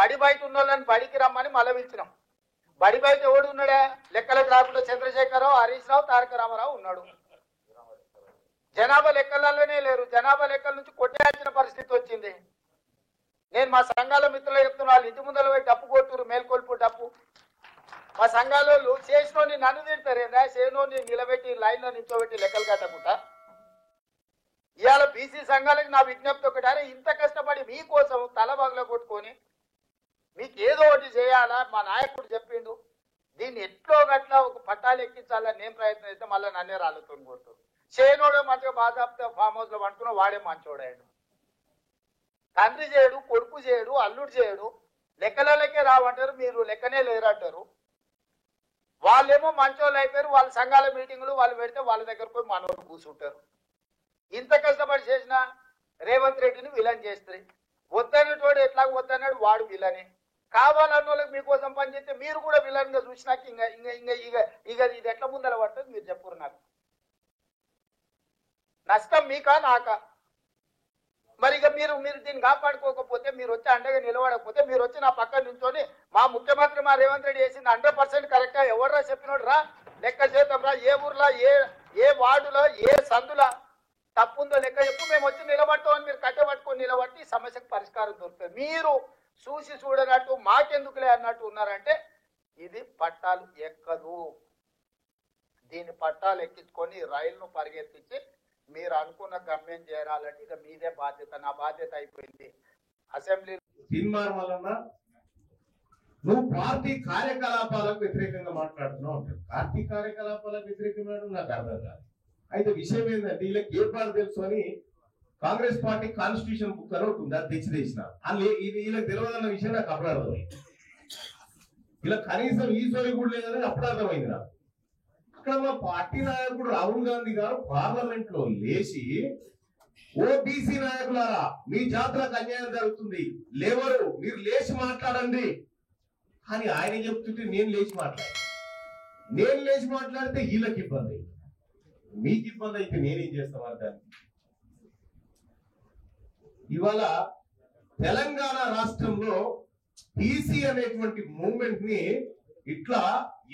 బడి బయట ఉన్న వాళ్ళని బడికి రమ్మని మళ్ళీ పిలిచినాం. బడి బయట ఎవడు ఉన్నాడా? లెక్కలకు రాకుండా చంద్రశేఖరరావు, హరీష్ రావు, తారక రామారావు ఉన్నాడు. జనాభా లెక్కలలోనే లేరు. జనాభా లెక్కల నుంచి కొట్టేయాల్సిన పరిస్థితి వచ్చింది. నేను మా సంఘాల మిత్రులు చెప్తున్నా, వాళ్ళు ఇంటి ముందర పోయి డప్పు కొట్టురు, మేల్కొల్పు డప్పు. మా సంఘాలలో చేసినోని నన్ను తింటారేదా? చేసినోని నిలబెట్టి లైన్లో నిల్చోబెట్టి లెక్కలు కట్టకుండా. ఇవాళ బీసీ సంఘాలకు నా విజ్ఞప్తి ఒకటి, అరే ఇంత కష్టపడి మీకోసం తల బగల కొట్టుకొని మీకు ఏదో ఒకటి చేయాలా, మా నాయకుడు చెప్పిండు, దీన్ని ఎట్లో గట్లా ఒక పట్టాలు ఎక్కించాలని నేను ప్రయత్నం చేస్తే మళ్ళీ నన్నే రాళ్ళతో కొడుతూ. చేయనోడే మంచిగా బాధాప్తే ఫామ్ హౌస్ లో పండుకున్నా వాడే మంచోడాడు. తండ్రి చేయడు, కొడుకు చేయడు, అల్లుడు చేయడు, లెక్కలకే రావంటారు, మీరు లెక్కనే లేరంటారు. వాళ్ళేమో మంచోళ్ళు అయిపోయారు. వాళ్ళ సంఘాల మీటింగులు వాళ్ళు పెడితే వాళ్ళ దగ్గర పోయి మనోళ్ళు కూర్చుంటారు. ఇంత కష్టపడి చేసిన రేవంత్ రెడ్డిని విలన్ చేస్తారు. వద్దన్నటోడు ఎట్లా వద్దన్నాడు, వాడు విలనే. కావాలన్న వాళ్ళకి మీకోసం పనిచేస్తే మీరు కూడా విలన్ గా చూసినాక ఇంకా ఇంకా ఇంకా ఇక ఇక ఇది ఎట్లా ముందర పడుతుంది మీరు చెప్పురు. నాకు నష్టం మీకా నాకా? మరి ఇక మీరు దీన్ని కాపాడుకోకపోతే, మీరు వచ్చి అండగా నిలబడకపోతే, మీరు వచ్చి నా పక్కన నుంచొని మా ముఖ్యమంత్రి మా రేవంత్ రెడ్డి చేసింది 100% కరెక్టా, ఎవరా చెప్పినోడు రా లెక్క చేద్దాం రా, ఏ ఊర్లో ఏ వార్డులో ఏ సందులో తప్పుందో లెక్క చెప్పు, మేము వచ్చి నిలబడతామని మీరు కట్టబట్టుకొని నిలబట్టి సమస్యకు పరిష్కారం దొరుకుతుంది. మీరు చూసి చూడనట్టు మాకెందుకులే అన్నట్టు ఉన్నారంటే ఇది పట్టాలు ఎక్కదు. దీని పట్టాలు ఎక్కించుకొని రైలును పరిగెత్తించి మీరు అనుకున్న గమ్యం చేరాలంటే ఇక మీదే బాధ్యత. నా బాధ్యత అయిపోయింది. అసెంబ్లీ తీర్మానం వలన నువ్వు పార్టీ కార్యకలాపాలకు వ్యతిరేకంగా మాట్లాడుతున్నావు అంటారు. పార్టీ కార్యకలాపాలకు వ్యతిరేకమైన నాకు అర్థం కాదు. అయితే విషయం ఏంటంటే వీళ్ళకి ఏర్పాటు తెలుసు అని కాంగ్రెస్ పార్టీ కాన్స్టిట్యూషన్ బుక్ అని ఒకటి ఉంది, అది తెచ్చిన వీళ్ళకి తెలియదన్న విషయం నాకు అప్పుడు అర్థమైంది. ఇలా కనీసం ఈ సోయి కూడా లేదని అప్పుడు అర్థమైంది నాకు. అక్కడ మా పార్టీ నాయకుడు రాహుల్ గాంధీ గారు పార్లమెంట్ లో లేచి ఓబీసీ నాయకులారా మీ జాతరకు అన్యాయం జరుగుతుంది, లేవరు, మీరు లేచి మాట్లాడండి అని ఆయన చెప్తుంటే నేను లేచి మాట్లాడితే వీళ్ళకి ఇబ్బంది, మీకు ఇబ్బంది అయితే నేనేం చేస్తామని దాన్ని. ఇవాళ తెలంగాణ రాష్ట్రంలో బీసీ అనేటువంటి మూవ్మెంట్ ని ఇట్లా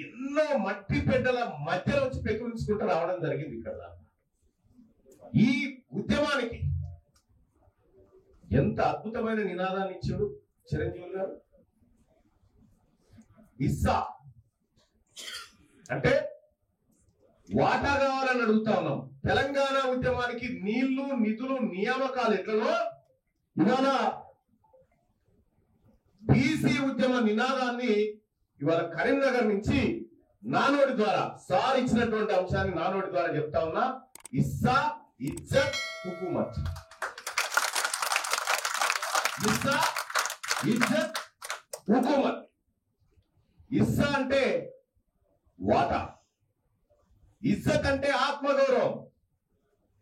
ఎన్నో మట్టి పెద్దల మధ్యలో వచ్చి పెకిలించుకుంటూ రావడం జరిగింది. ఇక్కడ ఈ ఉద్యమానికి ఎంత అద్భుతమైన నినాదాన్ని ఇచ్చాడు చిరంజీవి గారు. ఇస్సా అంటే వాటా కావాలని అడుగుతా ఉన్నాం. తెలంగాణ ఉద్యమానికి నీళ్లు, నిధులు, నియామకాలు ఎట్లనో ఇవాళ బీసీ ఉద్యమ నినాదాన్ని ఇవాళ కరీంనగర్ నుంచి నానోడి ద్వారా సార్ ఇచ్చినటువంటి అంశాన్ని నానోడి ద్వారా చెప్తా ఉన్నా. ఇస్సా ఇజ్జత్ హుకుమత్. ఇస్సా ఇజ్జత్ హుకుమత్. ఇస్సా అంటే వాటా, ఇజ్జత్ అంటే ఆత్మగౌరవం,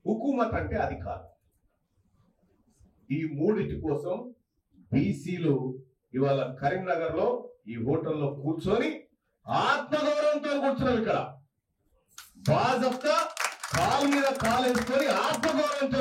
హుకుమత్ అంటే అధికారం. ఈ మూడిటి కోసం బీసీలు ఇవాళ కరీంనగర్ లో ఈ హోటల్లో కూర్చొని ఆత్మగౌరవంతో కూర్చున్నాం. ఇక్కడ బాజప్తా కాలు మీద కాలు వేసుకొని ఆత్మగౌరవంతో